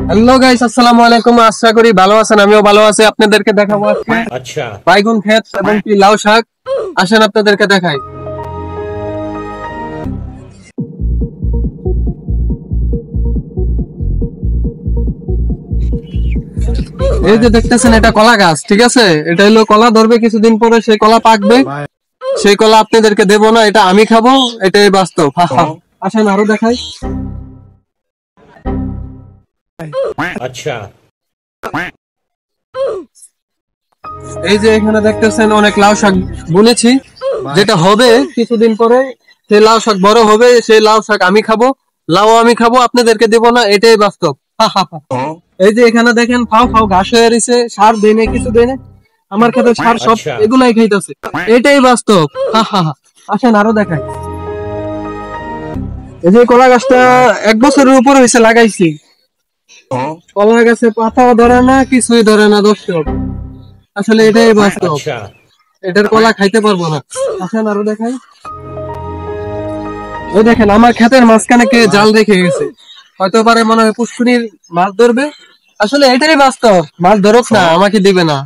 Hello guys, আসসালামু আলাইকুম। আশা করি ভালো আছেন, আমিও ভালো আছি। আপনাদেরকে দেখাবো আজকে আচ্ছা বাইগুন ক্ষেত এবং কি লাউ শাক। আসেন আপনাদেরকে দেখাই। এই যে দেখতেছেন, এটা কলা গাছ, ঠিক আছে? এটা হলো কলা ধরবে, কিছুদিন পরে সেই কলা পাকবে। সেই কলা আপনাদেরকে দেবো না, এটা আমি খাবো, এটাই বাস্তব। আসেন আরো দেখাই। আচ্ছা, এই যে এখানে দেখতেছেন অনেক লাউ শাক বুনেছি, যেটা হবে কিছুদিন পরে। সেই লাউ শাক বড় হবে, সেই লাউ শাক আমি খাবো, লাউ আমি খাবো, আপনাদেরকে দেবো না, এটাই বাস্তব। এই যে এখানে দেখেন ফাও ফাও ঘাস হয়ে রয়েছে, সার দেনে কিছু দেনে, আমার ক্ষেতে সার সব এগুলাই খাইতেছে, এটাই বাস্তব। আসেন আরো দেখাই। এই যে কলা গাছটা 1 বছরের উপর হয়েছে লাগাইছি, কলা গাছে পাতাও ধরে না, কিছুই ধরে না দর্শক। আসলে এটাই বাস্তব, এটার কলা খাইতে পারবো না। আসেন আরো দেখাই। ওই দেখেন আমার ক্ষেতের মাঝখানে কে জাল রেখে গেছে, হয়তো পারে মনে হয় পুষ্কুনির মাছ ধরবে। আসলে এটাই বাস্তব, মাছ ধরুক না, আমাকে দিবে না।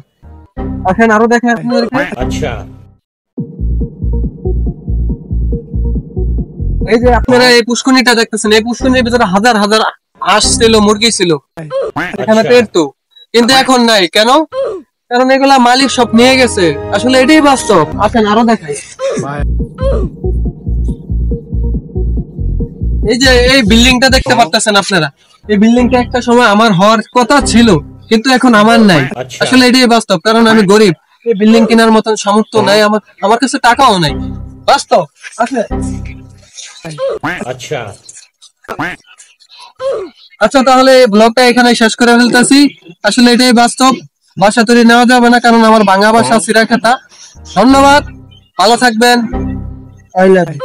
আসেন আরো দেখেন আপনাদেরকে। আচ্ছা, এই যে আপনারা এই পুষ্কুনিটা দেখতেছেন, এই পুষ্কুনির ভিতরে হাজার হাজার হাঁস ছিল, মুরগি ছিল, এখানে তো। কিন্তু এখন নাই কেন? কারণ এগুলা মালিক সব নিয়ে গেছে। আসলে এটাই বাস্তব। আসেন আরো দেখাই। এই যে এই বিল্ডিংটা দেখতে পাচ্ছেন আপনারা, এই বিল্ডিংটা একটা সময় আমার হওয়ার কথা ছিল, কিন্তু এখন আমার নাই। আসলে এটাই বাস্তব, কারণ আমি গরিব, এই বিল্ডিং কেনার মতন সামর্থ্য নাই আমার, আমার কাছে টাকাও নাই। বাস্তব। আচ্ছা আচ্ছা আচ্ছা, তাহলে ব্লগটা এখানে শেষ করে ফেলতেছি। আসলে এটাই বাস্তব, বাসা তৈরি নেওয়া যাবে না, কারণ আমার বাংলা ভাষা সিরা খাতা। ধন্যবাদ, ভালো থাকবেন। I love you.